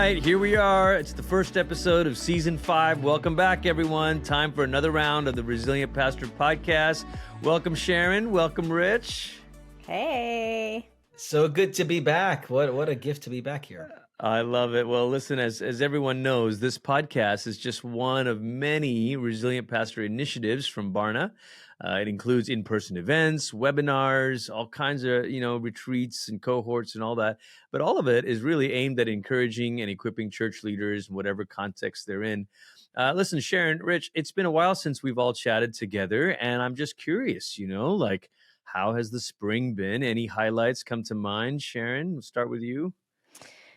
right, here we are. It's the first episode of season 5. Welcome back, everyone. Time for another round of the Resilient Pastor podcast. Welcome, Sharon. Welcome, Rich. Hey. So good to be back. What a gift to be back here. I love it. Well, listen, as everyone knows, this podcast is just one of many Resilient Pastor initiatives from Barna. It includes in-person events, webinars, all kinds of, retreats and cohorts and all that. But all of it is really aimed at encouraging and equipping church leaders in whatever context they're in. Listen, Sharon, Rich, it's been a while since we've all chatted together, and I'm just curious, how has the spring been? Any highlights come to mind? Sharon, we'll start with you.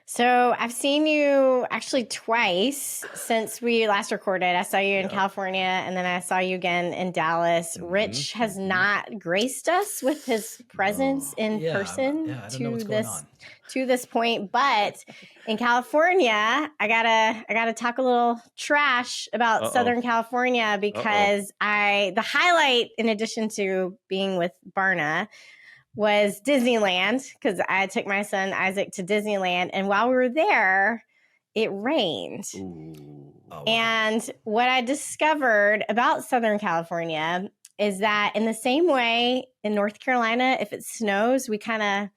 So I've seen you actually twice since we last recorded. I saw you in California, and then I saw you again in Dallas. Rich has not graced us with his presence in person to this point, but in California, I gotta talk a little trash about Southern California because the highlight, in addition to being with Barna, was Disneyland, because I took my son Isaac to Disneyland, and while we were there, it rained. Ooh. Oh, wow. And what I discovered about Southern California is that in the same way in North Carolina, if it snows, we kind of,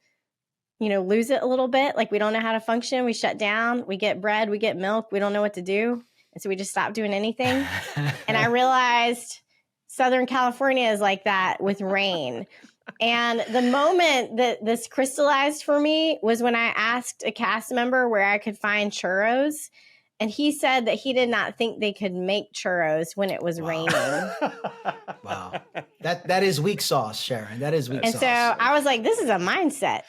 lose it a little bit. Like we don't know how to function. We shut down. We get bread. We get milk. We don't know what to do. And so we just stop doing anything. And I realized Southern California is like that with rain. And the moment that this crystallized for me was when I asked a cast member where I could find churros. And he said that he did not think they could make churros when it was raining. Wow. That is weak sauce, Sharon. That is weak sauce. And so I was like, this is a mindset.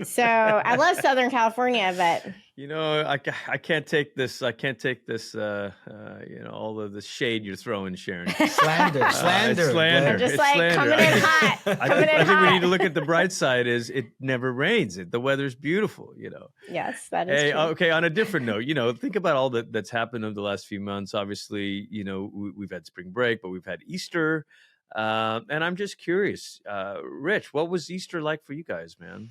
So I love Southern California, but I can't take this. I can't take this. All of the shade you're throwing, Sharon. Slander. I'm just coming in hot. I think we need to look at the bright side. Is it never rains? The weather's beautiful. Yes, that is true. Okay. On a different note, think about all that's happened over the last few months. Obviously, we've had spring break, but we've had Easter. And I'm just curious, Rich, what was Easter like for you guys, man?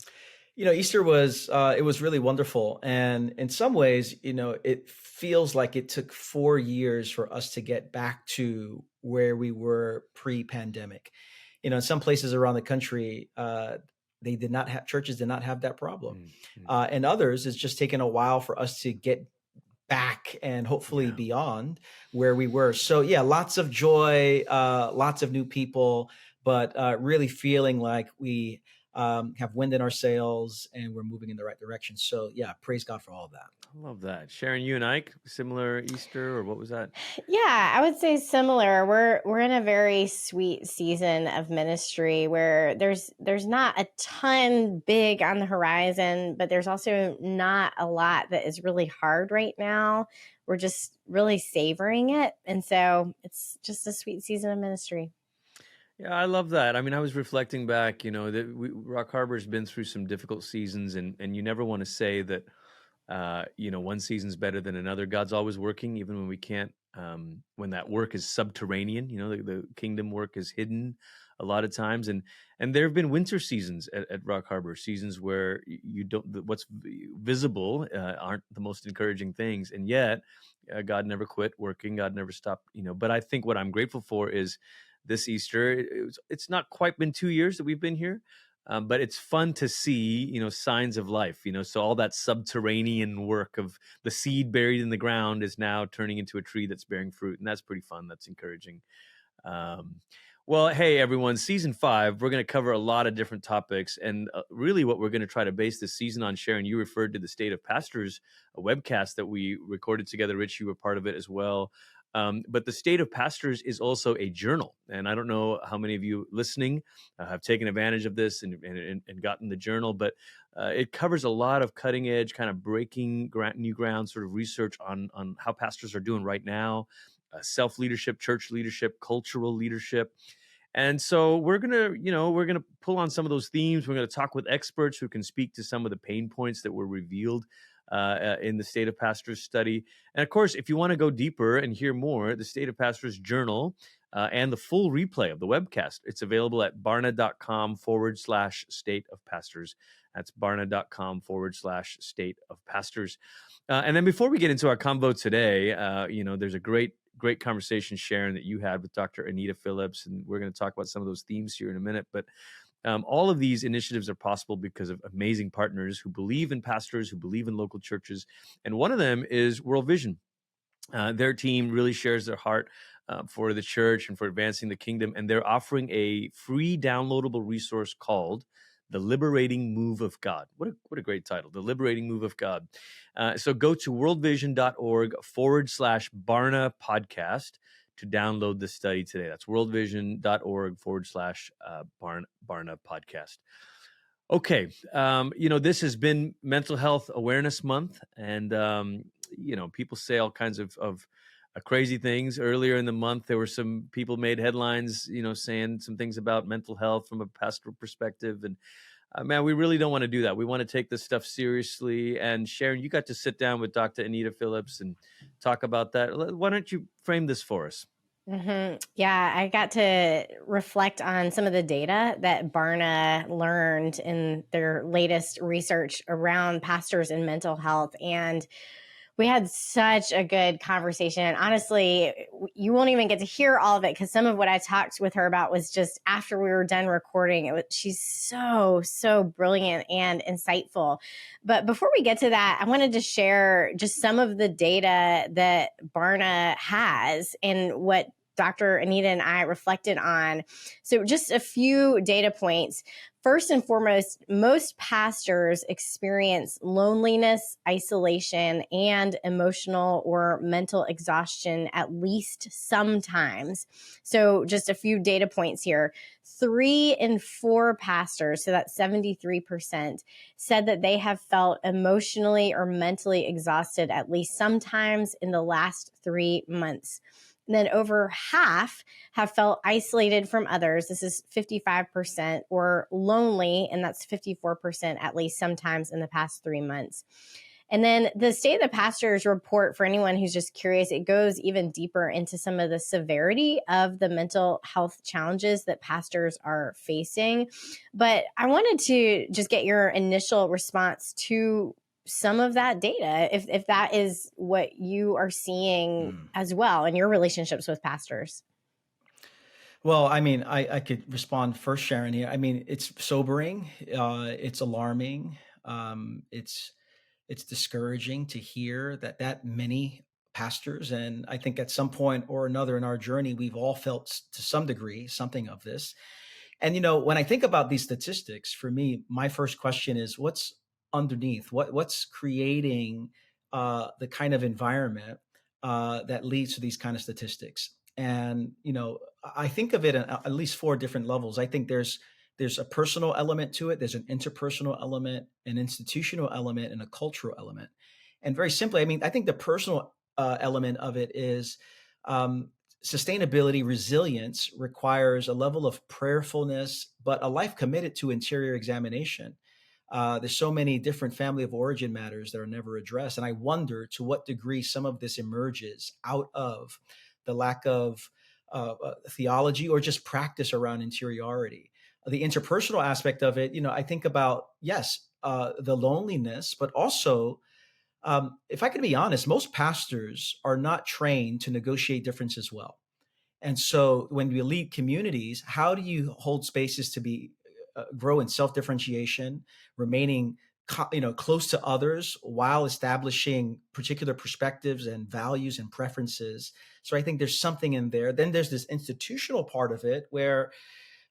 Easter was, it was really wonderful. And in some ways, it feels like it took 4 years for us to get back to where we were pre-pandemic. In some places around the country, churches did not have that problem. Mm-hmm. And others, it's just taken a while for us to get back and hopefully beyond where we were. So lots of joy, lots of new people, but really feeling like we have wind in our sails and we're moving in the right direction. So praise God for all of that. I love that. Sharon, you and Ike, similar Easter, or what was that? Yeah, I would say similar. We're in a very sweet season of ministry where there's not a ton big on the horizon, but there's also not a lot that is really hard right now. We're just really savoring it. And so it's just a sweet season of ministry. Yeah, I love that. I mean, I was reflecting back, that Rock Harbor's been through some difficult seasons, and you never want to say that, one season's better than another. God's always working, even when we can't, when that work is subterranean, the kingdom work is hidden a lot of times. And there have been winter seasons at Rock Harbor, seasons where what's visible aren't the most encouraging things. And yet God never quit working. God never stopped, but I think what I'm grateful for is this Easter, it's not quite been 2 years that we've been here, but it's fun to see, signs of life, so all that subterranean work of the seed buried in the ground is now turning into a tree that's bearing fruit. And that's pretty fun. That's encouraging. Well, hey, everyone, season 5, we're going to cover a lot of different topics. And really what we're going to try to base this season on, Sharon, you referred to the State of Pastors, a webcast that we recorded together. Rich, you were part of it as well. But the State of Pastors is also a journal. And I don't know how many of you listening have taken advantage of this and gotten the journal, but it covers a lot of cutting edge, kind of breaking new ground sort of research on how pastors are doing right now, self-leadership, church leadership, cultural leadership. And so we're going to pull on some of those themes. We're going to talk with experts who can speak to some of the pain points that were revealed in the State of Pastors study. And of course, if you want to go deeper and hear more, the State of Pastors journal and the full replay of the webcast, it's available at barna.com/State of Pastors. That's barna.com/state of pastors. And then before we get into our convo today, there's a great conversation, Sharon, that you had with Dr. Anita Phillips, and we're going to talk about some of those themes here in a minute. But all of these initiatives are possible because of amazing partners who believe in pastors, who believe in local churches. And one of them is World Vision. Their team really shares their heart for the church and for advancing the kingdom. And they're offering a free downloadable resource called The Liberating Move of God. What a great title, The Liberating Move of God. So go to worldvision.org/Barna podcast to download the study today. That's worldvision.org/Barna podcast. Okay. This has been Mental Health Awareness Month, and, people say all kinds of crazy things. Earlier in the month, there were some people made headlines, saying some things about mental health from a pastoral perspective. And man, we really don't want to do that. We want to take this stuff seriously. And Sharon, you got to sit down with Dr. Anita Phillips and talk about that. Why don't you frame this for us? Mm-hmm. Yeah, I got to reflect on some of the data that Barna learned in their latest research around pastors and mental health. And we had such a good conversation. Honestly, you won't even get to hear all of it because some of what I talked with her about was just after we were done recording. She's so brilliant and insightful. But before we get to that, I wanted to share just some of the data that Barna has and what Dr. Anita and I reflected on. So just a few data points. First and foremost, most pastors experience loneliness, isolation, and emotional or mental exhaustion at least sometimes. So just a few data points here. 3 in 4 pastors, so that's 73%, said that they have felt emotionally or mentally exhausted at least sometimes in the last 3 months. And then over half have felt isolated from others. This is 55%, or lonely, and that's 54% at least sometimes in the past 3 months. And then the State of the Pastors report, for anyone who's just curious, it goes even deeper into some of the severity of the mental health challenges that pastors are facing. But I wanted to just get your initial response to some of that data, if that is what you are seeing as well in your relationships with pastors. Well, I mean, I could respond first, Sharon, here. I mean, it's sobering. It's alarming. It's discouraging to hear that many pastors, and I think at some point or another in our journey, we've all felt to some degree something of this. And, when I think about these statistics, for me, my first question is what's underneath? What's creating the kind of environment that leads to these kind of statistics? And, I think of it at least 4 different levels. I think there's a personal element to it. There's an interpersonal element, an institutional element, and a cultural element. And very simply, I mean, I think the personal element of it is sustainability. Resilience requires a level of prayerfulness, but a life committed to interior examination. There's so many different family of origin matters that are never addressed. And I wonder to what degree some of this emerges out of the lack of theology or just practice around interiority. The interpersonal aspect of it, I think about, yes, the loneliness, but also, if I can be honest, most pastors are not trained to negotiate differences well. And so when we lead communities, how do you hold spaces to be grow in self-differentiation, remaining close to others while establishing particular perspectives and values and preferences? So I think there's something in there. Then there's this institutional part of it where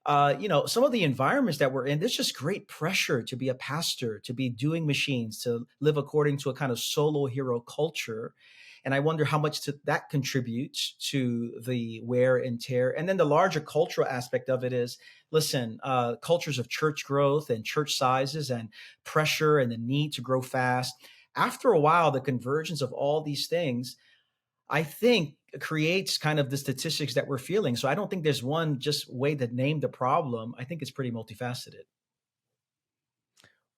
some of the environments that we're in, there's just great pressure to be a pastor, to be doing machines, to live according to a kind of solo hero culture. And I wonder how much that contributes to the wear and tear. And then the larger cultural aspect of it is, listen, cultures of church growth and church sizes and pressure and the need to grow fast. After a while, the convergence of all these things, I think, creates kind of the statistics that we're feeling. So I don't think there's one just way to name the problem. I think it's pretty multifaceted.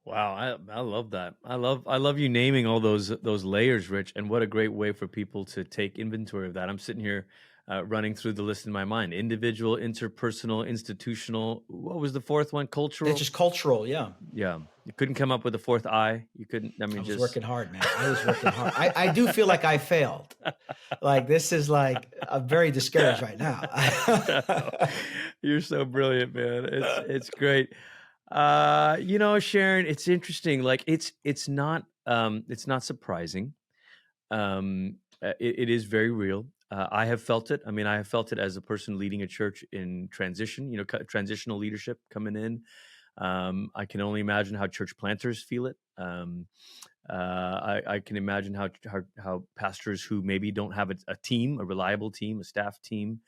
Wow, I love that. I love you naming all those layers, Rich, and what a great way for people to take inventory of that. I'm sitting here running through the list in my mind: individual, interpersonal, institutional. What was the fourth one? Cultural. It's just cultural, yeah. Yeah. You couldn't come up with a fourth I. You couldn't. I I mean, was just working hard, man. I was working hard. I do feel like I failed. Like this is like, I'm very discouraged right now. No, you're so brilliant, man. It's great. Sharon, it's interesting. Like it's not surprising. It is very real. I have felt it. I mean, I have felt it as a person leading a church in transition, transitional leadership coming in. I can only imagine how church planters feel it. I can imagine how pastors who maybe don't have a team, a reliable team, a staff team,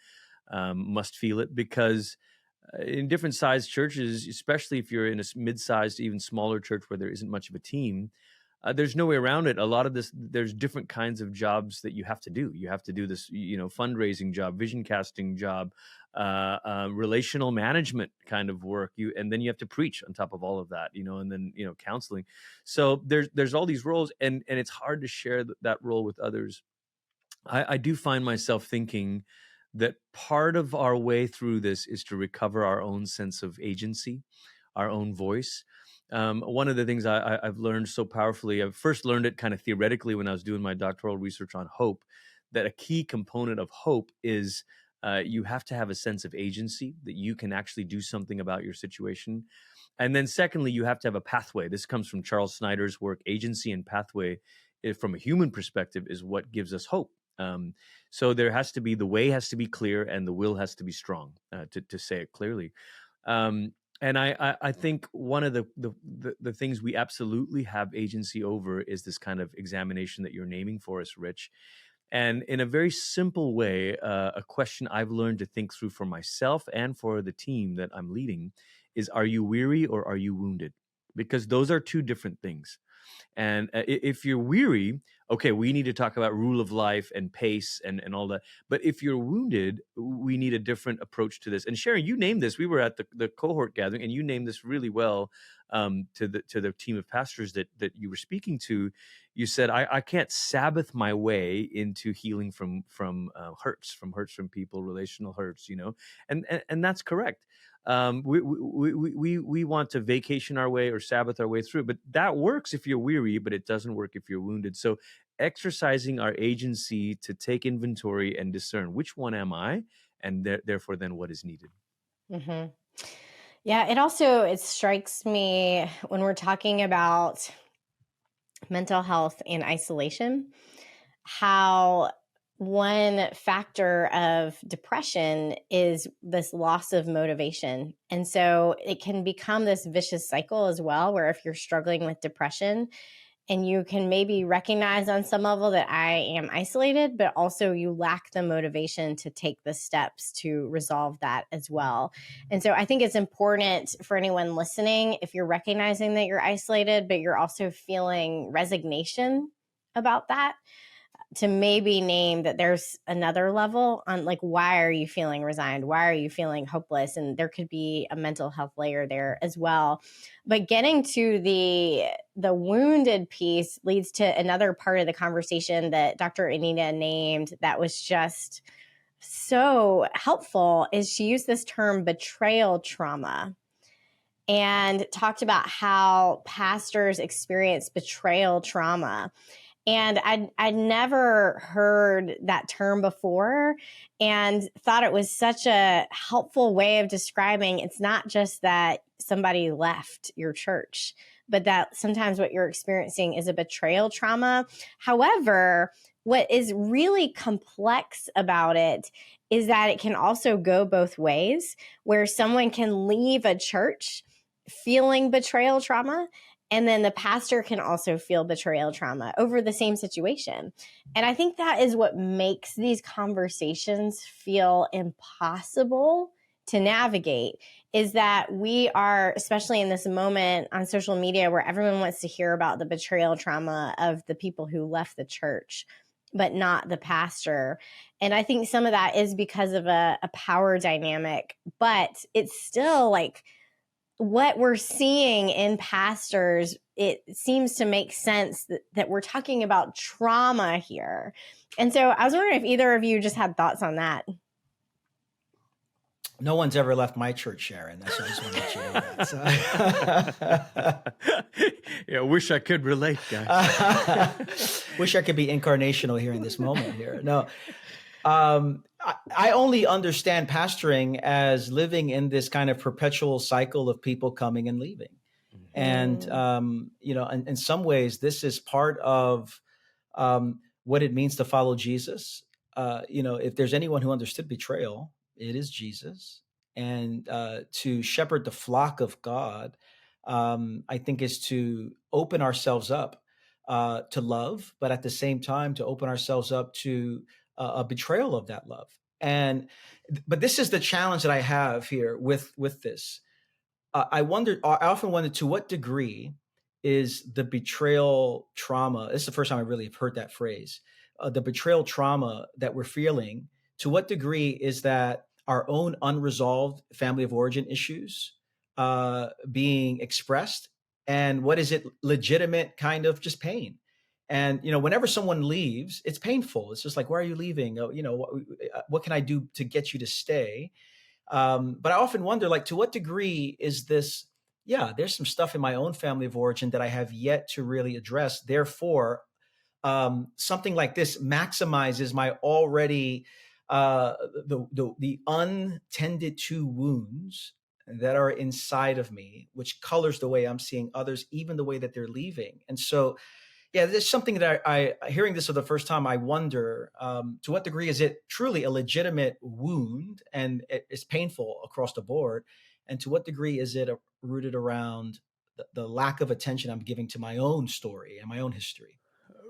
must feel it, because in different sized churches, especially if you're in a mid-sized, even smaller church where there isn't much of a team, there's no way around it. A lot of this, there's different kinds of jobs that you have to do. You have to do this, fundraising job, vision casting job, relational management kind of work. And then you have to preach on top of all of that, and then counseling. So there's all these roles, and it's hard to share that role with others. I do find myself thinking that part of our way through this is to recover our own sense of agency, our own voice. One of the things I've learned so powerfully, I first learned it kind of theoretically when I was doing my doctoral research on hope, that a key component of hope is you have to have a sense of agency, that you can actually do something about your situation. And then secondly, you have to have a pathway. This comes from Charles Snyder's work. Agency and pathway, from a human perspective, is what gives us hope. So there has to be, the way has to be clear, and the will has to be strong, to say it clearly. And I think one of the things we absolutely have agency over is this kind of examination that you're naming for us, Rich. And in a very simple way, a question I've learned to think through for myself and for the team that I'm leading is, are you weary or are you wounded? Because those are two different things. And if you're weary, okay, we need to talk about rule of life and pace and all that. But if you're wounded, we need a different approach to this. And Sharon, you named this. We were at the cohort gathering, and you named this really well to the team of pastors that you were speaking to. You said, I can't Sabbath my way into healing from hurts from people, relational hurts, and that's correct. We want to vacation our way or Sabbath our way through, but that works if you're weary, but it doesn't work if you're wounded. So exercising our agency to take inventory and discern, which one am I, and therefore then what is needed. Mm-hmm. Yeah, it strikes me when we're talking about mental health and isolation, how one factor of depression is this loss of motivation. And so it can become this vicious cycle as well, where if you're struggling with depression and you can maybe recognize on some level that I am isolated, but also you lack the motivation to take the steps to resolve that as well. And so I think it's important for anyone listening, if you're recognizing that you're isolated, but you're also feeling resignation about that, to maybe name that there's another level on, like, why are you feeling resigned? Why are you feeling hopeless? And there could be a mental health layer there as well. But getting to the wounded piece leads to another part of the conversation that Dr. Anita named that was just so helpful, is she used this term betrayal trauma and talked about how pastors experience betrayal trauma. And I'd never heard that term before, and thought it was such a helpful way of describing it's not just that somebody left your church, but that sometimes what you're experiencing is a betrayal trauma. However, what is really complex about it is that it can also go both ways, where someone can leave a church feeling betrayal trauma, and then the pastor can also feel betrayal trauma over the same situation. And I think that is what makes these conversations feel impossible to navigate, is that we are, especially in this moment on social media where everyone wants to hear about the betrayal trauma of the people who left the church, but not the pastor. And I think some of that is because of a power dynamic, but it's still like, what we're seeing in pastors, it seems to make sense that we're talking about trauma here. And so I was wondering if either of you just had thoughts on that. No one's ever left my church, Sharon. That's why I just want to let you know that. So. Yeah, wish I could relate, guys. Wish I could be incarnational here in this moment here. No, I only understand pastoring as living in this kind of perpetual cycle of people coming and leaving. And, in some ways, this is part of what it means to follow Jesus. If there's anyone who understood betrayal, it is Jesus. And to shepherd the flock of God, I think, is to open ourselves up to love, but at the same time, to open ourselves up to a betrayal of that love. But this is the challenge that I have here with this. I often wondered, to what degree is the betrayal trauma? This is the first time I really have heard that phrase. The betrayal trauma that we're feeling, to what degree is that our own unresolved family of origin issues being expressed? And what is it legitimate kind of just pain? And, whenever someone leaves, it's painful. It's just like, why are you leaving? What can I do to get you to stay? But I often wonder, like, to what degree is this, there's some stuff in my own family of origin that I have yet to really address. Therefore, something like this maximizes my already the untended to wounds that are inside of me, which colors the way I'm seeing others, even the way that they're leaving. And so, there's something that I hearing this for the first time, I wonder, to what degree is it truly a legitimate wound and it's painful across the board? And to what degree is it rooted around the lack of attention I'm giving to my own story and my own history?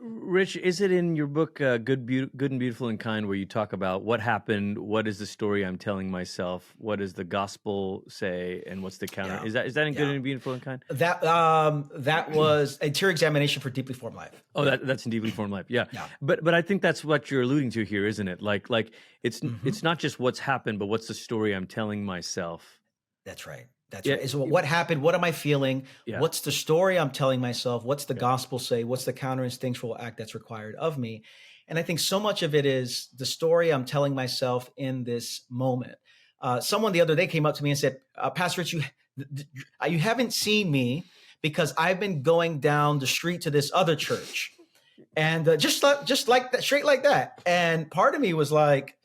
Rich, is it in your book, Good and Beautiful and Kind, where you talk about what happened, what is the story I'm telling myself, what does the gospel say, and what's the counter? Yeah. Is that in Good and Beautiful and Kind? That was a tear examination for Deeply Formed Life. Oh, that's in Deeply Formed Life. Yeah. But I think that's what you're alluding to here, isn't it? Like it's not just what's happened, but what's the story I'm telling myself. That's right. That's right. So what happened? What am I feeling? Yeah. What's the story I'm telling myself? What's the gospel say? What's the counterinstinctual act that's required of me? And I think so much of it is the story I'm telling myself in this moment. Someone the other day came up to me and said, Pastor Rich, you haven't seen me because I've been going down the street to this other church. And just like that, straight like that. And part of me was like,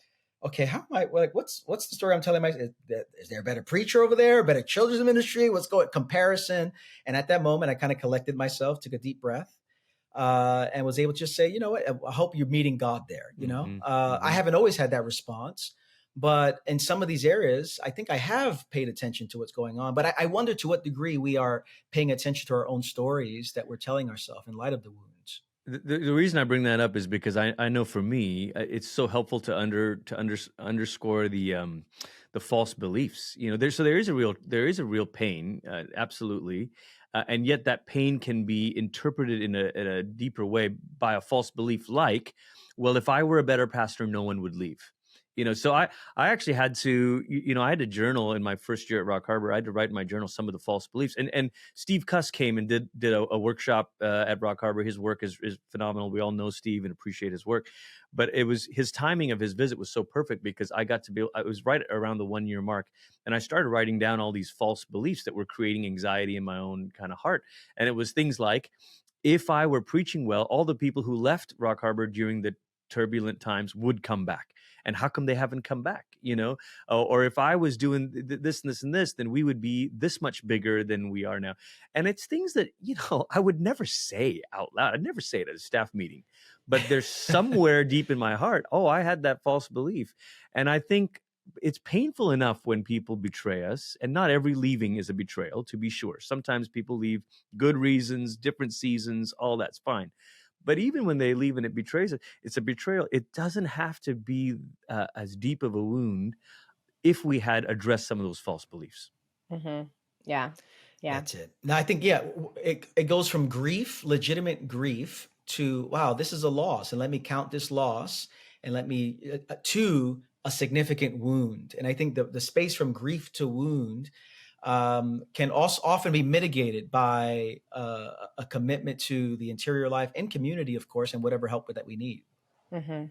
okay, how am I, like, what's the story I'm telling myself? Is there a better preacher over there, a better children's ministry? What's going comparison? And at that moment, I kind of collected myself, took a deep breath, and was able to just say, you know what, I hope you're meeting God there. I haven't always had that response, but in some of these areas, I think I have paid attention to what's going on. But I wonder to what degree we are paying attention to our own stories that we're telling ourselves in light of the wounds. The reason I bring that up is because I know for me, it's so helpful to underscore the false beliefs. There is a real pain, absolutely, and yet that pain can be interpreted in a deeper way by a false belief, like, well, if I were a better pastor, no one would leave. So I actually had to, I had to journal in my first year at Rock Harbor. I had to write in my journal some of the false beliefs. And Steve Cuss came and did a workshop at Rock Harbor. His work is phenomenal. We all know Steve and appreciate his work. But it was his timing of his visit was so perfect because I got to be, it was right around the 1 year mark. And I started writing down all these false beliefs that were creating anxiety in my own kind of heart. And it was things like, if I were preaching well, all the people who left Rock Harbor during the turbulent times would come back. And how come they haven't come back? Or if I was doing this and this and this, then we would be this much bigger than we are now. And it's things that, I would never say out loud. I'd never say it at a staff meeting, but there's somewhere deep in my heart, I had that false belief. And I think it's painful enough when people betray us, and not every leaving is a betrayal, to be sure. Sometimes people leave good reasons, different seasons, all that's fine. But even when they leave and it betrays it, it's a betrayal. It doesn't have to be as deep of a wound if we had addressed some of those false beliefs. Mm-hmm. Yeah. That's it. Now, I think, it goes from grief, legitimate grief, to, wow, this is a loss. And let me count this loss and let me, to a significant wound. And I think the space from grief to wound can also often be mitigated by a commitment to the interior life and community, of course, and whatever help that we need. Mm-hmm.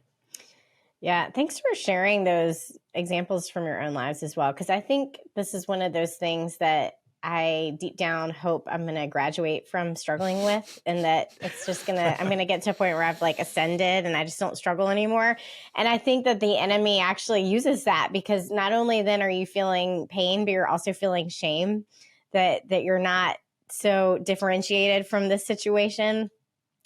Yeah, thanks for sharing those examples from your own lives as well, because I think this is one of those things that I deep down hope I'm going to graduate from struggling with, and that it's just I'm going to get to a point where I've like ascended and I just don't struggle anymore. And I think that the enemy actually uses that, because not only then are you feeling pain, but you're also feeling shame that you're not so differentiated from this situation.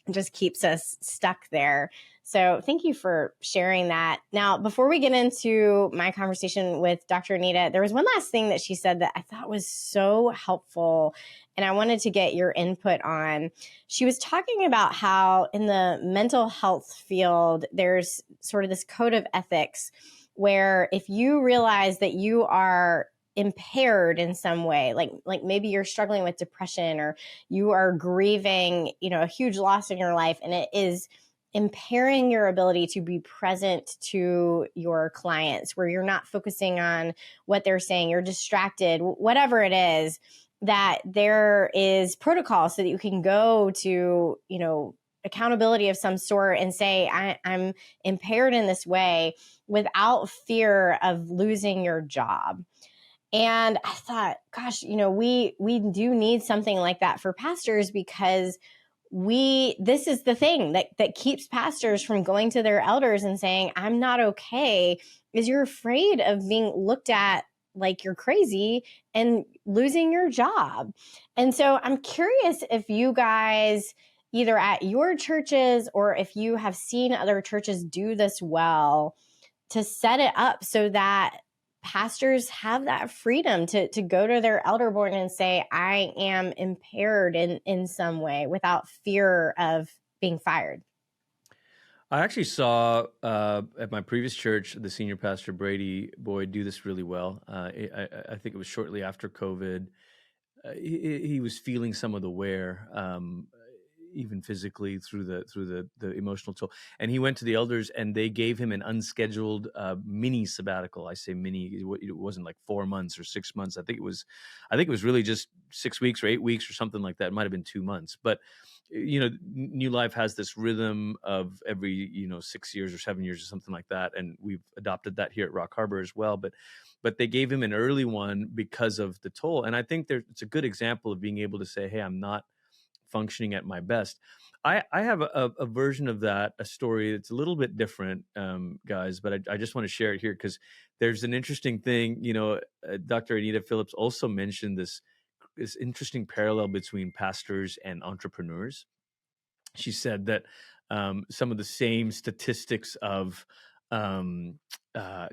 It just keeps us stuck there. So thank you for sharing that. Now, before we get into my conversation with Dr. Anita, there was one last thing that she said that I thought was so helpful, and I wanted to get your input on. She was talking about how in the mental health field, there's sort of this code of ethics where if you realize that you are impaired in some way, like maybe you're struggling with depression, or you are grieving, a huge loss in your life, and it is impairing your ability to be present to your clients, where you're not focusing on what they're saying, you're distracted, whatever it is, that there is protocol so that you can go to, accountability of some sort and say, I'm impaired in this way, without fear of losing your job. And I thought, gosh, we do need something like that for pastors, because this is the thing that keeps pastors from going to their elders and saying, I'm not okay, is you're afraid of being looked at like you're crazy and losing your job. And so I'm curious if you guys, either at your churches or if you have seen other churches do this well, to set it up so that pastors have that freedom to go to their elder board and say, I am impaired in some way, without fear of being fired. I actually saw at my previous church, the senior pastor Brady Boyd do this really well. I think it was shortly after COVID. He was feeling some of the wear, even physically, through the emotional toll. And he went to the elders, and they gave him an unscheduled mini sabbatical. I say mini; it wasn't like 4 months or 6 months. I think it was really just 6 weeks or 8 weeks or something like that. It might have been 2 months, but New Life has this rhythm of every 6 years or 7 years or something like that, and we've adopted that here at Rock Harbor as well. But they gave him an early one because of the toll, and I think it's a good example of being able to say, hey, I'm not functioning at my best. I have a version of that, a story that's a little bit different, guys, but I just want to share it here because there's an interesting thing. Dr. Anita Phillips also mentioned this interesting parallel between pastors and entrepreneurs. She said that some of the same statistics of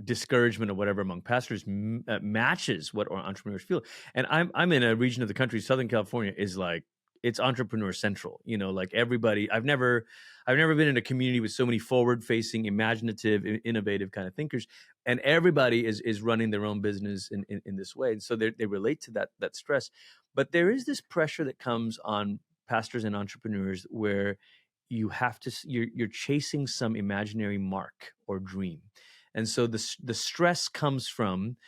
discouragement or whatever among pastors matches what entrepreneurs feel. And I'm in a region of the country, Southern California, is like, it's entrepreneur central. Like everybody. I've never been in a community with so many forward-facing, imaginative, innovative kind of thinkers, and everybody is running their own business in this way. And so they relate to that stress. But there is this pressure that comes on pastors and entrepreneurs where you're chasing some imaginary mark or dream. And so the stress comes from,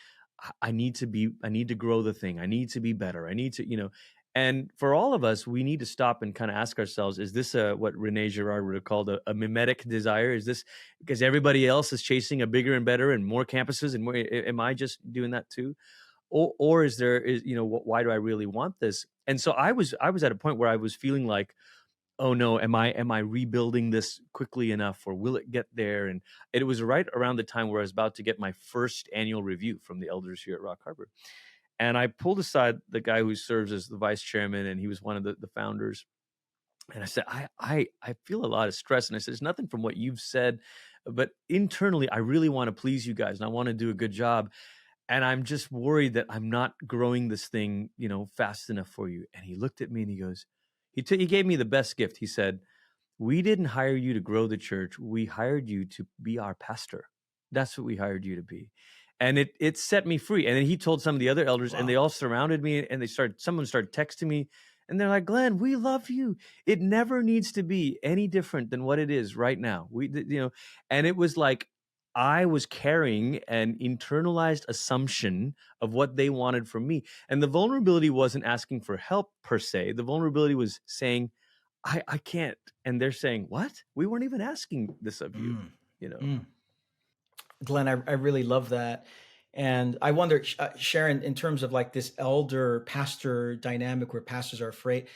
I need to grow the thing. I need to be better. I need to, and for all of us, we need to stop and kind of ask ourselves, is this what Rene Girard would have called a mimetic desire? Is this because everybody else is chasing a bigger and better and more campuses, and more, am I just doing that too? Or is why do I really want this? And so I was at a point where I was feeling like, oh no, am I rebuilding this quickly enough, or will it get there? And it was right around the time where I was about to get my first annual review from the elders here at Rock Harbor. And I pulled aside the guy who serves as the vice chairman, and he was one of the founders. And I said, I feel a lot of stress. And I said, it's nothing from what you've said, but internally, I really want to please you guys, and I want to do a good job. And I'm just worried that I'm not growing this thing, fast enough for you. And he looked at me and he goes, he gave me the best gift. He said, we didn't hire you to grow the church. We hired you to be our pastor. That's what we hired you to be. And it set me free. And then he told some of the other elders, wow. And they all surrounded me, and someone started texting me, and they're like, Glenn, we love you. It never needs to be any different than what it is right now. And it was like, I was carrying an internalized assumption of what they wanted from me. And the vulnerability wasn't asking for help per se. The vulnerability was saying, I can't. And they're saying, what? We weren't even asking this of you, Glenn, I really love that. And I wonder, Sharon, in terms of like this elder pastor dynamic where pastors are afraid,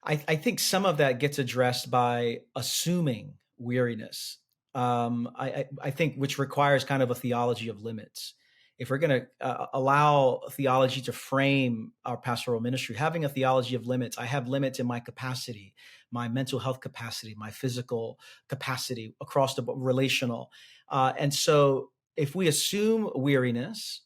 I think some of that gets addressed by assuming weariness. I think which requires kind of a theology of limits. If we're going to allow theology to frame our pastoral ministry, having a theology of limits, I have limits in my capacity, my mental health capacity, my physical capacity across the relational. And so if we assume weariness,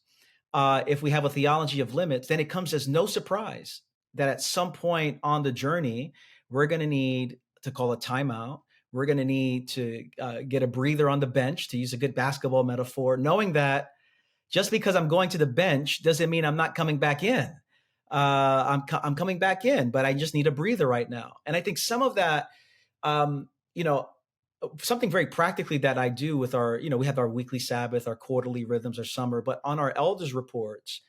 if we have a theology of limits, then it comes as no surprise that at some point on the journey, we're going to need to call a timeout. We're going to need to get a breather on the bench, to use a good basketball metaphor, knowing that just because I'm going to the bench doesn't mean I'm not coming back in. I'm coming back in, but I just need a breather right now. And I think some of that, you know, something very practically that I do with our, we have our weekly Sabbath, our quarterly rhythms, our summer, but on our elders reports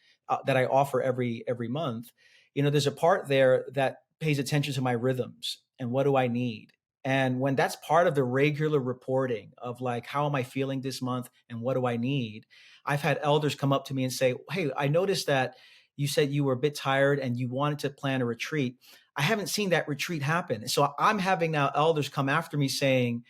that I offer every month, there's a part there that pays attention to my rhythms and what do I need. And when that's part of the regular reporting of like, how am I feeling this month and what do I need? I've had elders come up to me and say, hey, I noticed that you said you were a bit tired and you wanted to plan a retreat. I haven't seen that retreat happen. So I'm having now elders come after me saying,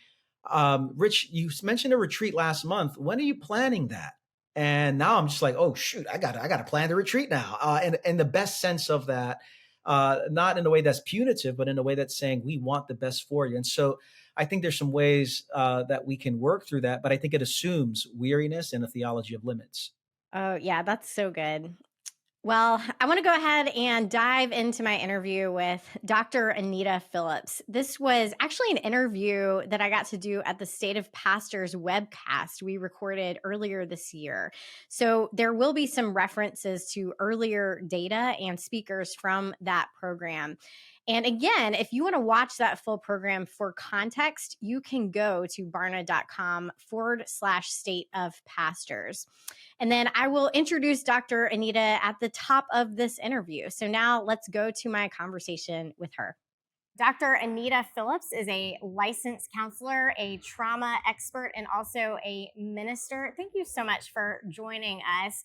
Rich, you mentioned a retreat last month. When are you planning that? And now I'm just like, oh shoot, I gotta plan the retreat now. And in the best sense of that, not in a way that's punitive, but in a way that's saying we want the best for you. And so I think there's some ways that we can work through that, but I think it assumes weariness and a theology of limits. Oh, yeah, that's so good. Well, I want to go ahead and dive into my interview with Dr. Anita Phillips. This was actually an interview that I got to do at the State of Pastors webcast we recorded earlier this year. So there will be some references to earlier data and speakers from that program. And again, if you want to watch that full program for context, you can go to barna.com/state of pastors. And then I will introduce Dr. Anita at the top of this interview. So now let's go to my conversation with her. Dr. Anita Phillips is a licensed counselor, a trauma expert, and also a minister. Thank you so much for joining us.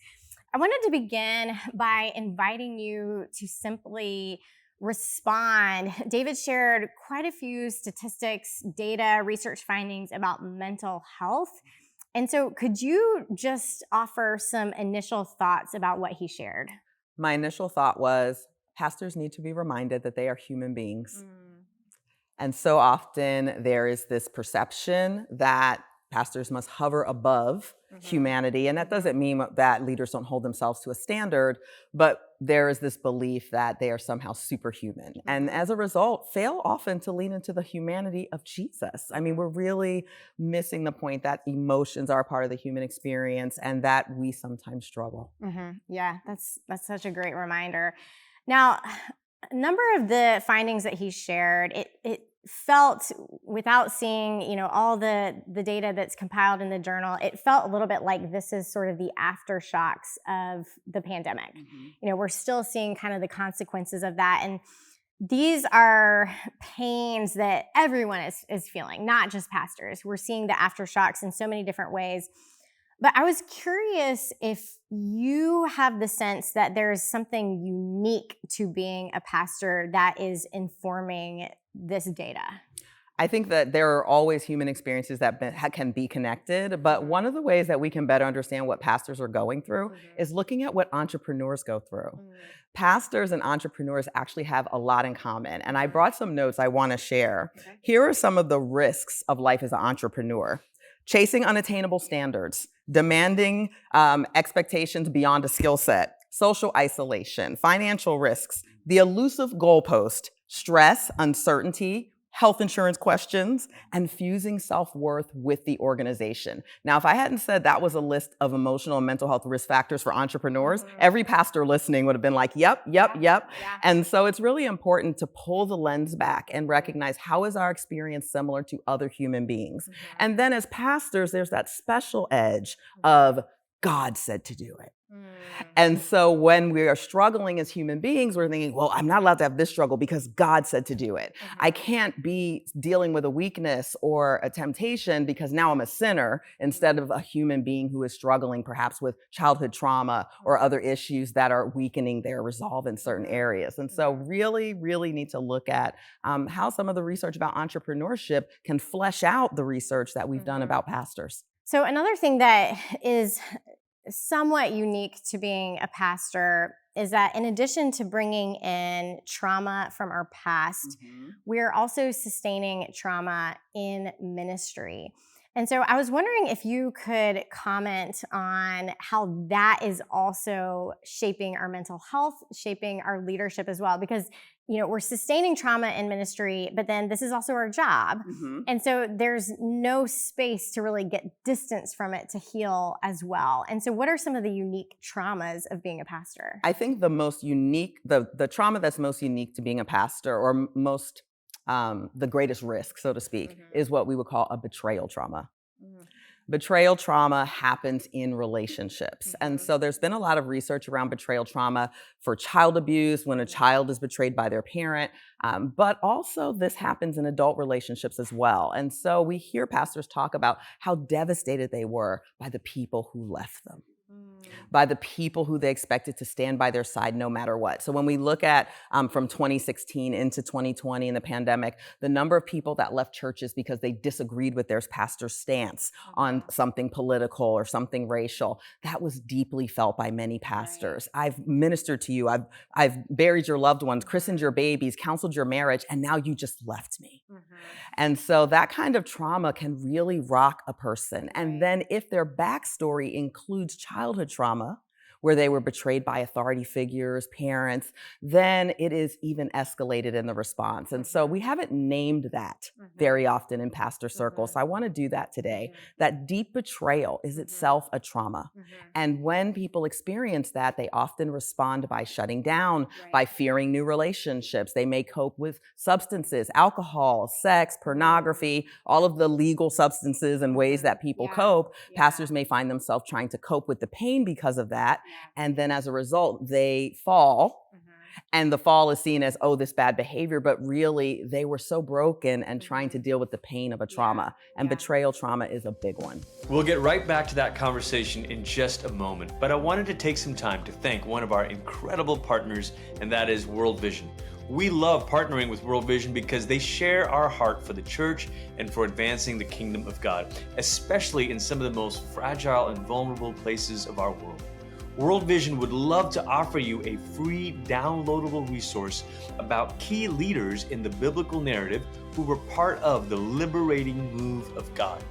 I wanted to begin by inviting you to simply respond. David shared quite a few statistics, data, research findings about mental health. And so could you just offer some initial thoughts about what he shared? My initial thought was pastors need to be reminded that they are human beings. And so often there is this perception that pastors must hover above humanity. And that doesn't mean that leaders don't hold themselves to a standard, but there is this belief that they are somehow superhuman. And as a result, fail often to lean into the humanity of Jesus. I mean, we're really missing the point that emotions are a part of the human experience and that we sometimes struggle. Yeah, that's such a great reminder. Now, a number of the findings that he shared, it felt, without seeing, all the data that's compiled in the journal, it felt a little bit like this is sort of the aftershocks of the pandemic. We're still seeing kind of the consequences of that. And these are pains that everyone is feeling, not just pastors. We're seeing the aftershocks in so many different ways. But I was curious if you have the sense that there's something unique to being a pastor that is informing this data. I think that there are always human experiences that can be connected, but one of the ways that we can better understand what pastors are going through is looking at what entrepreneurs go through. Pastors and entrepreneurs actually have a lot in common, and I brought some notes I want to share. Here are some of the risks of life as an entrepreneur. Chasing unattainable standards, demanding expectations beyond a skill set, social isolation, financial risks, the elusive goalpost, stress, uncertainty, health insurance questions, and fusing self-worth with the organization. Now, if I hadn't said that was a list of emotional and mental health risk factors for entrepreneurs, every pastor listening would have been like, yep. And so it's really important to pull the lens back and recognize how is our experience similar to other human beings. And then as pastors, there's that special edge of God said to do it. And so when we are struggling as human beings, we're thinking, well, I'm not allowed to have this struggle because God said to do it. I can't be dealing with a weakness or a temptation because now I'm a sinner instead of a human being who is struggling perhaps with childhood trauma or other issues that are weakening their resolve in certain areas. And so really, really need to look at how some of the research about entrepreneurship can flesh out the research that we've done about pastors. So another thing that is somewhat unique to being a pastor is that in addition to bringing in trauma from our past, we're also sustaining trauma in ministry. And so I was wondering if you could comment on how that is also shaping our mental health, shaping our leadership as well, because we're sustaining trauma in ministry, but then this is also our job. And so there's no space to really get distance from it to heal as well. And so what are some of the unique traumas of being a pastor? I think the most unique, the trauma that's most unique to being a pastor, or most the greatest risk, so to speak, is what we would call a betrayal trauma. Betrayal trauma happens in relationships. And so there's been a lot of research around betrayal trauma for child abuse, when a child is betrayed by their parent, but also this happens in adult relationships as well. And so we hear pastors talk about how devastated they were by the people who left them, by the people who they expected to stand by their side no matter what. So when we look at from 2016 into 2020 in the pandemic, the number of people that left churches because they disagreed with their pastor's stance on something political or something racial, that was deeply felt by many pastors. I've ministered to you, I've buried your loved ones, christened your babies, counseled your marriage, and now you just left me. And so that kind of trauma can really rock a person. And then if their backstory includes childhood trauma, where they were betrayed by authority figures, parents, then it is even escalated in the response. And so we haven't named that very often in pastor circles. So I want to do that today. That deep betrayal is itself a trauma. And when people experience that, they often respond by shutting down, by fearing new relationships. They may cope with substances, alcohol, sex, pornography, all of the legal substances and ways that people cope. Pastors may find themselves trying to cope with the pain because of that. And then as a result, they fall. And the fall is seen as, oh, this bad behavior, but really they were so broken and trying to deal with the pain of a trauma. And betrayal trauma is a big one. We'll get right back to that conversation in just a moment, but I wanted to take some time to thank one of our incredible partners, and that is World Vision. We love partnering with World Vision because they share our heart for the church and for advancing the kingdom of God, especially in some of the most fragile and vulnerable places of our world. World Vision would love to offer you a free downloadable resource about key leaders in the biblical narrative who were part of the liberating move of God.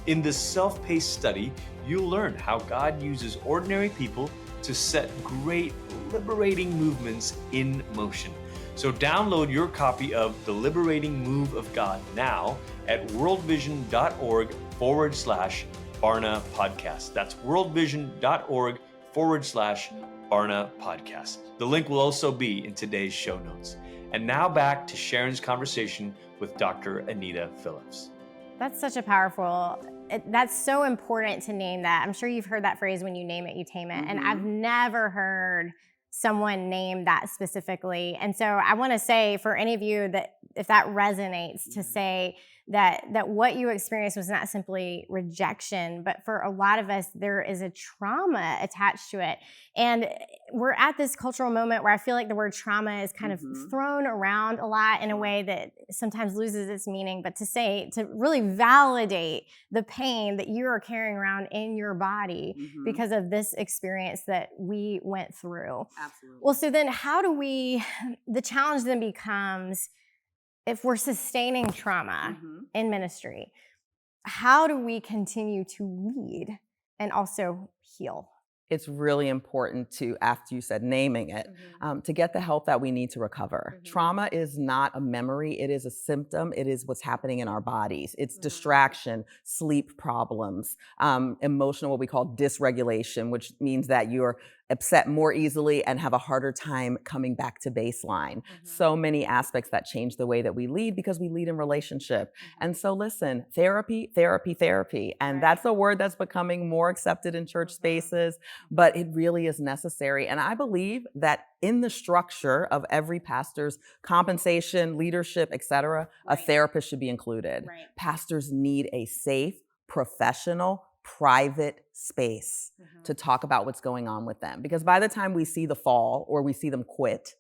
In this self-paced study, you'll learn how God uses ordinary people to set great liberating movements in motion. So download your copy of The Liberating Move of God now at worldvision.org/Barna Podcast. That's worldvision.org/Barna Podcast. The link will also be in today's show notes. And now back to Sharon's conversation with Dr. Anita Phillips. That's such a powerful, that's so important to name that. I'm sure you've heard that phrase, when you name it, you tame it. And I've never heard someone name that specifically. And so I want to say for any of you that if that resonates, to say that what you experienced was not simply rejection, but for a lot of us, there is a trauma attached to it. And we're at this cultural moment where I feel like the word trauma is kind of thrown around a lot in a way that sometimes loses its meaning. But to really validate the pain that you are carrying around in your body because of this experience that we went through. Absolutely. Well, so then the challenge then becomes, if we're sustaining trauma in ministry, how do we continue to lead and also heal? It's really important to, after you said naming it, to get the help that we need to recover. Trauma is not a memory. It is a symptom. It is what's happening in our bodies. It's distraction, sleep problems, emotional, what we call dysregulation, which means that you're upset more easily and have a harder time coming back to baseline. So many aspects that change the way that we lead because we lead in relationship. And so listen, therapy. And that's a word that's becoming more accepted in church spaces, but it really is necessary. And I believe that in the structure of every pastor's compensation, leadership, etc., a therapist should be included. Pastors need a safe, professional, private space to talk about what's going on with them. Because by the time we see the fall or we see them quit,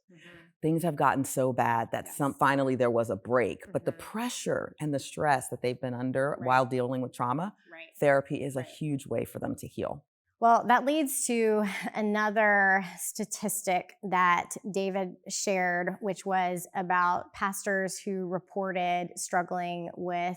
things have gotten so bad that finally there was a break. But the pressure and the stress that they've been under while dealing with trauma, therapy is a huge way for them to heal. Well, that leads to another statistic that David shared, which was about pastors who reported struggling with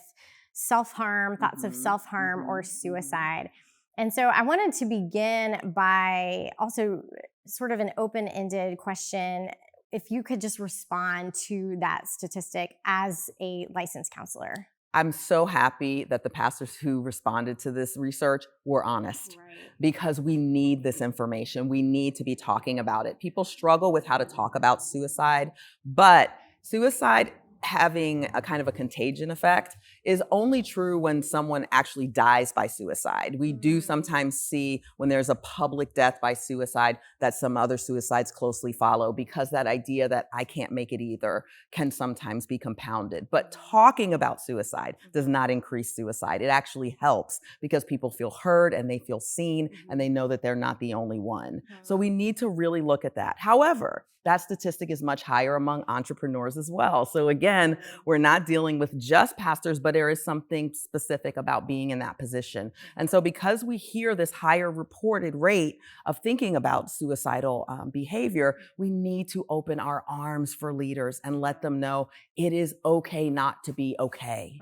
self-harm, thoughts of self-harm or suicide. And so I wanted to begin by also sort of an open-ended question. If you could just respond to that statistic as a licensed counselor. I'm so happy that the pastors who responded to this research were honest, because we need this information. We need to be talking about it. People struggle with how to talk about suicide, but suicide having a kind of a contagion effect is only true when someone actually dies by suicide. We do sometimes see when there's a public death by suicide that some other suicides closely follow, because that idea that I can't make it either can sometimes be compounded. But talking about suicide does not increase suicide. It actually helps because people feel heard and they feel seen and they know that they're not the only one. So we need to really look at that. However, that statistic is much higher among entrepreneurs as well. So again, we're not dealing with just pastors, but there is something specific about being in that position. And so because we hear this higher reported rate of thinking about suicidal behavior, we need to open our arms for leaders and let them know it is okay not to be okay.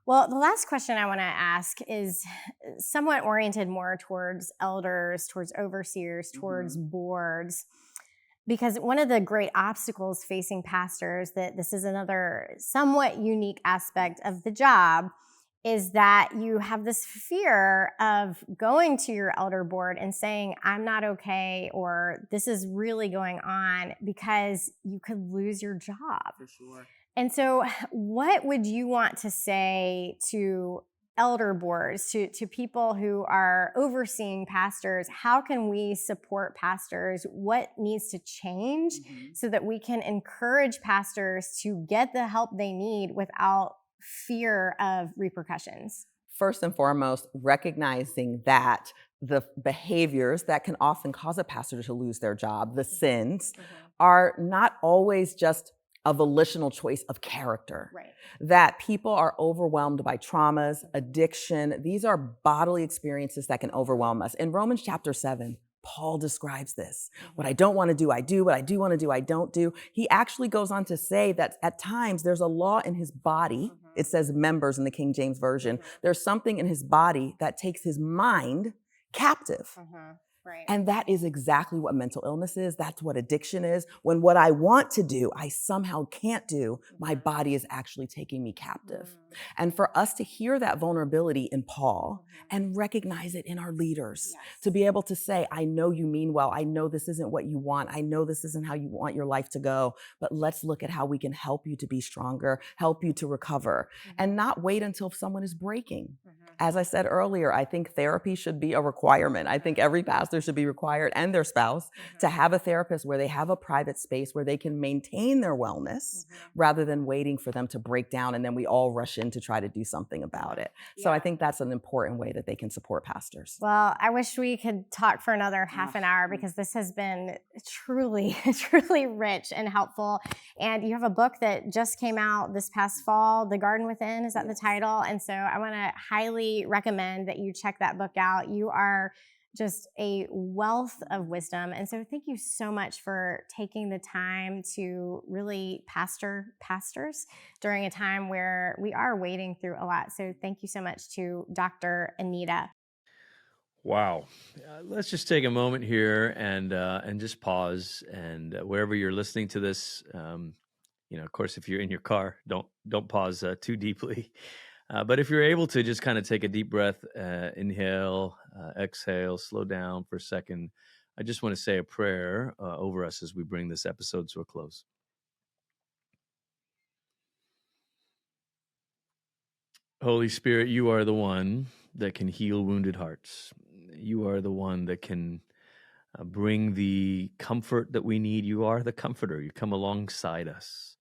Well, the last question I want to ask is somewhat oriented more towards elders, towards overseers, towards boards. Because one of the great obstacles facing pastors, that this is another somewhat unique aspect of the job, is that you have this fear of going to your elder board and saying, I'm not okay, or this is really going on, because you could lose your job. For sure. And so what would you want to say to elder boards, to people who are overseeing pastors? How can we support pastors? What needs to change so that we can encourage pastors to get the help they need without fear of repercussions? First and foremost, recognizing that the behaviors that can often cause a pastor to lose their job, the sins, are not always just a volitional choice of character. That people are overwhelmed by traumas, addiction. These are bodily experiences that can overwhelm us. In Romans chapter 7, Paul describes this. What I don't want to do, I do. What I do want to do, I don't do. He actually goes on to say that at times there's a law in his body. It says members in the King James Version. There's something in his body that takes his mind captive. And that is exactly what mental illness is. That's what addiction is. When what I want to do, I somehow can't do, my body is actually taking me captive. And for us to hear that vulnerability in Paul and recognize it in our leaders, to be able to say, I know you mean well. I know this isn't what you want. I know this isn't how you want your life to go, but let's look at how we can help you to be stronger, help you to recover, and not wait until someone is breaking. As I said earlier, I think therapy should be a requirement. I think every pastor should be required, and their spouse, to have a therapist where they have a private space where they can maintain their wellness rather than waiting for them to break down and then we all rush in to try to do something about it. So I think that's an important way that they can support pastors. Well, I wish we could talk for another half an hour, because this has been truly, truly rich and helpful. And you have a book that just came out this past fall, The Garden Within, is that the title? And so I want to highly recommend that you check that book out. You are just a wealth of wisdom. And so thank you so much for taking the time to really pastor pastors during a time where we are wading through a lot. So thank you so much to Dr. Anita. Wow. Let's just take a moment here and just pause. And wherever you're listening to this, of course, if you're in your car, don't pause too deeply. But if you're able to just kind of take a deep breath, inhale, exhale, slow down for a second, I just want to say a prayer over us as we bring this episode to a close. Holy Spirit, you are the one that can heal wounded hearts. You are the one that can bring the comfort that we need. You are the comforter. You come alongside us.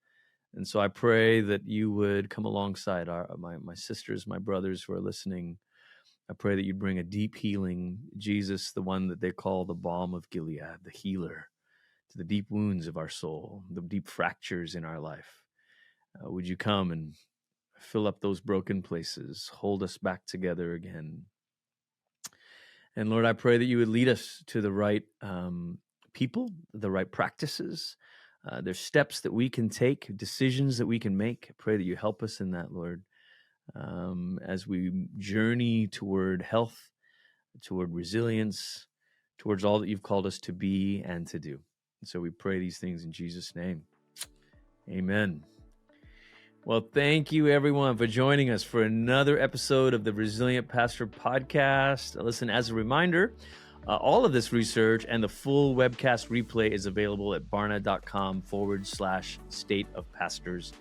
And so I pray that you would come alongside my sisters, my brothers who are listening. I pray that you'd bring a deep healing. Jesus, the one that they call the balm of Gilead, the healer, to the deep wounds of our soul, the deep fractures in our life. Would you come and fill up those broken places, hold us back together again. And Lord, I pray that you would lead us to the right people, the right practices. There's steps that we can take, decisions that we can make. I pray that you help us in that, Lord, as we journey toward health, toward resilience, towards all that you've called us to be and to do. And so we pray these things in Jesus' name. Amen. Well, thank you, everyone, for joining us for another episode of the Resilient Pastor Podcast. Listen, as a reminder, all of this research and the full webcast replay is available at barna.com/State of Pastors.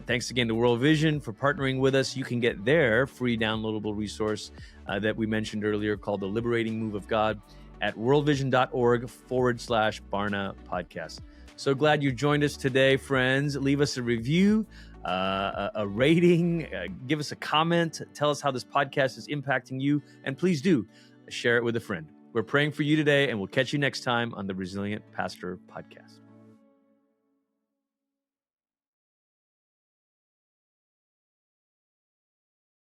Thanks again to World Vision for partnering with us. You can get their free downloadable resource that we mentioned earlier called The Liberating Move of God at worldvision.org/Barna Podcast. So glad you joined us today, friends. Leave us a review, a rating, give us a comment, tell us how this podcast is impacting you, and please do share it with a friend. We're praying for you today, and we'll catch you next time on the Resilient Pastor Podcast.